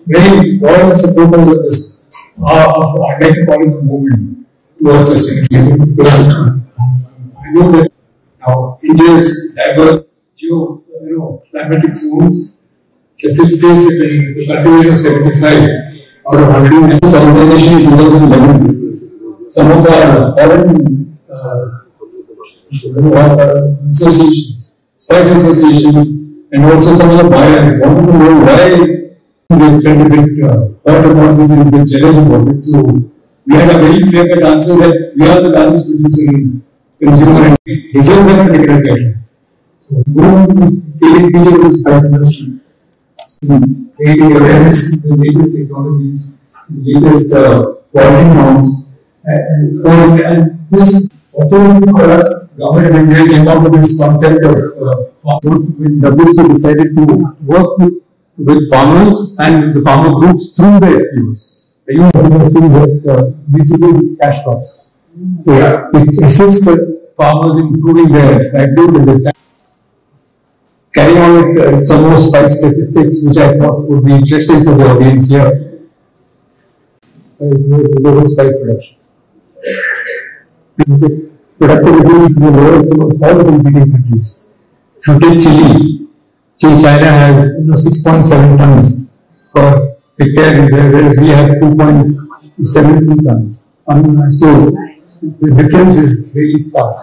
very loyal supporters of this, I'd like to call it the movement towards sustainability. I know that now India's diverse climatic zones facilitates the cultivation of 75 out of 100 organization in 2011. Some of our foreign associations, spice associations, and also some of the buyers wanted to know why they felt a bit hurt about this and a bit jealous about it. So we had a very clear-cut answer that we are the largest producer in consumer and deserves that particular title. So Guru is taking feature of the spice industry, creating awareness, the latest technologies, the latest quality norms, and this opportunity for us, government of India came up with this concept of when WSO decided to work with farmers and the farmer groups through the FPOs. They use that basically cash crops. So it assists the farmers in improving their livelihood and their carrying on with some more spice statistics, which I thought would be interesting for the audience here. Global spice production. Productivity is the lowest among all the competing countries. If you take chilies, China has 6.7 tons per hectare, whereas we have 2.72 tons. So the difference is really stark.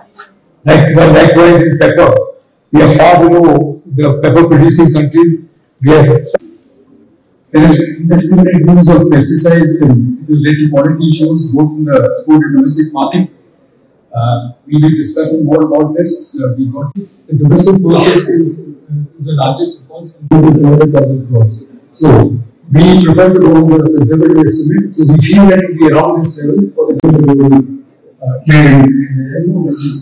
Likewise, in pepper, we are far below the pepper producing countries. There is indiscriminate use of pesticides and related quality issues both in the food and domestic market. We will be discussing more about this. We got the domestic market is the largest, of course, and $200,000 crores. So we prefer to go with a conservative estimate. So we feel that it will be around this level for the global trade, which is.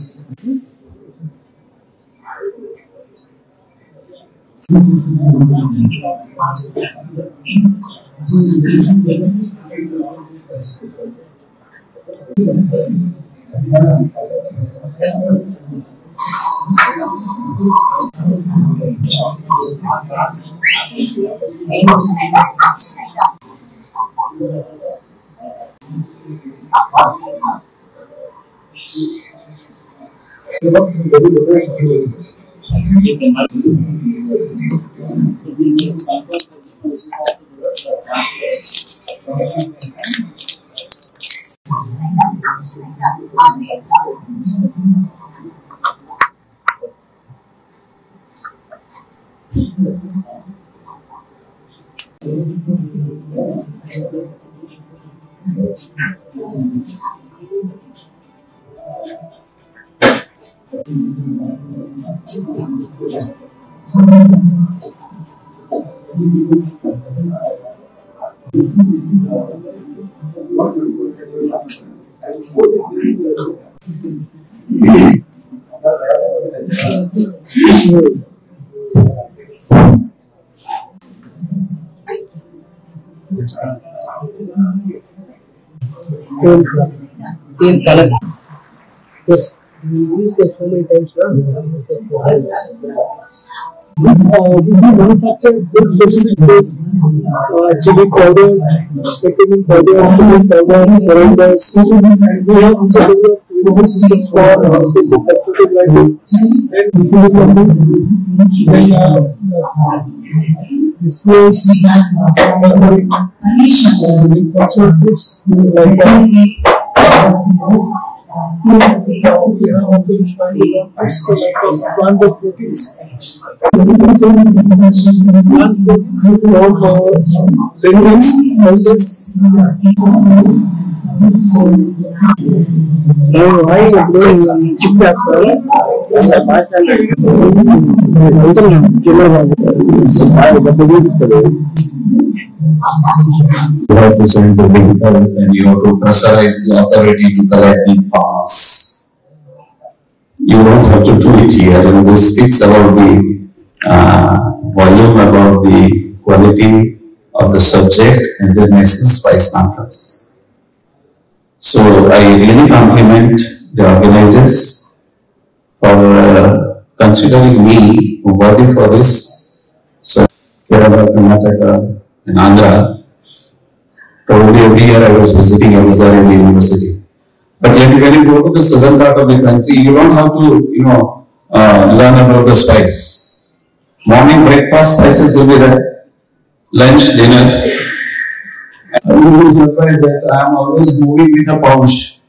Same color. Yes, we use that so many times now. We manufacture good processes, chili powder, vitamin powder, coranders. We have also developed systems for petroleum lighting and displays, manufacture goods like plant-based proteins. Blendings, houses. Why is it doing chip gas? You have to send the vehicles and you have to pressurize the authority to collect the pass. You don't have to do it here, and this speaks about the volume, about the quality of the subject and the National Spice Conference. So I really compliment the organizers for considering me worthy for this. So Kerala, Karnataka, in Andhra. Probably every year I was visiting Avazar in the university. But yet when you go to the southern part of the country, you don't have to, learn about the spice. Morning breakfast spices will be there. Lunch, dinner. I will be surprised that I am always moving with a pouch,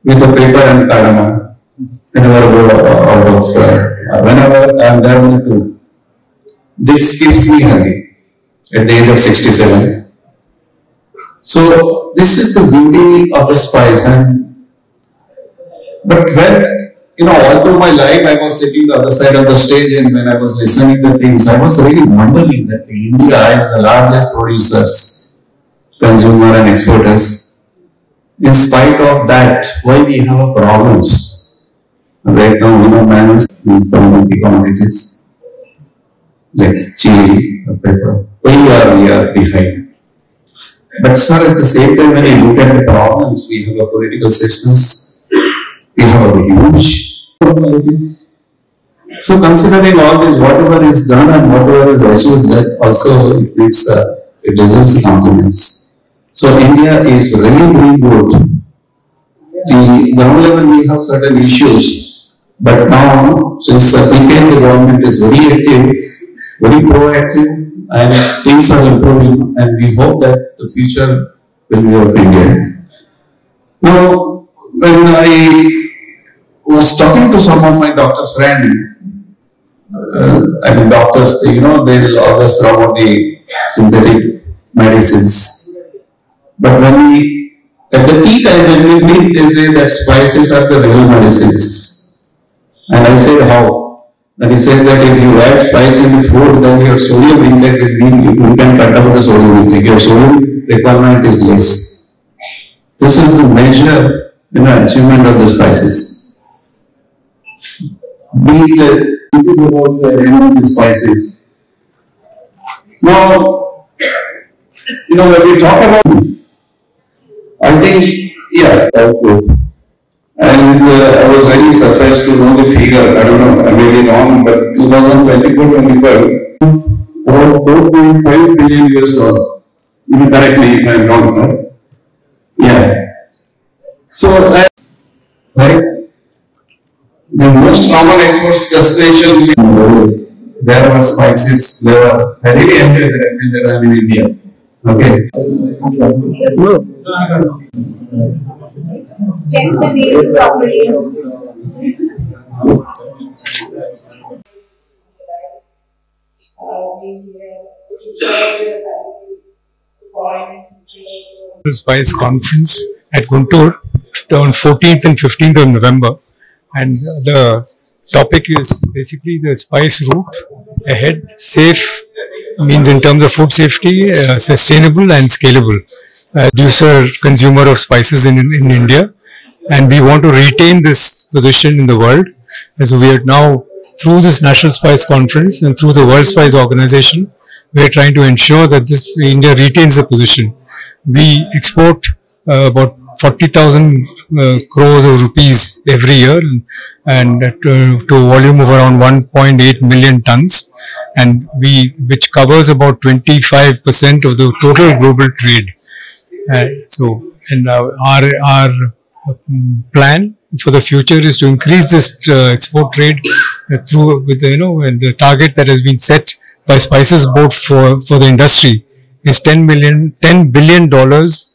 with a paper and cardamom. Whenever I go out of, whenever I am there on the tour. This keeps me healthy at the age of 67. So this is the beauty of the spice. But when, all through my life I was sitting the other side of the stage, and when I was listening to things, I was really wondering that India is the largest producers, consumer and exporters. In spite of that, why we have problems? Right now, manage in some of the commodities like chili or pepper. We are behind. But sir, at the same time, when you look at the problems, we have a political systems, we have a huge inequalities. So considering all this, whatever is done and whatever is achieved, that also it deserves compliments. So India is really doing good. The ground level we have certain issues, but now since the government is very active, very proactive, and things are improving, and we hope that the future will be of India. Now, when I was talking to some of my doctor's friends, doctors, they will always promote the synthetic medicines. But at the tea time when we meet, they say that spices are the real medicines. And I said, how? Then he says that if you add spice in the food, then your sodium intake will be, you can cut down the sodium intake. Your sodium requirement is less. This is the major achievement of the spices. Be it about the spices. Now, when we talk about, I think, food. And I was very surprised to know the figure. I don't know, I may be wrong, but 2024-25, about $4.5 billion US. You can correct me if I am wrong, sir. Yeah. So, right? The most common export destination there are spices, there are very angry that I am in India. Okay. Check the names properly. Spice conference at Guntur on 14th and 15th of November, and the topic is basically the spice route ahead, safe, means in terms of food safety, sustainable and scalable. Producer, consumer of spices in India, and we want to retain this position in the world. And so we are now, through this National Spice Conference and through the World Spice Organization, we are trying to ensure that India retains the position. We export about 40,000 crores of rupees every year, and to a volume of around 1.8 million tons, and which covers about 25% of the total global trade. Our plan for the future is to increase this export trade through the target that has been set by Spices Board for the industry is $10 billion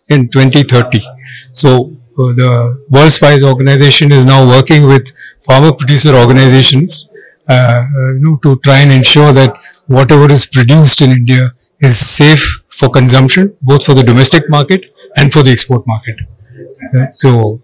in 2030. So the World Spice Organization is now working with farmer producer organizations to try and ensure that whatever is produced in India is safe for consumption, both for the domestic market and for the export market. So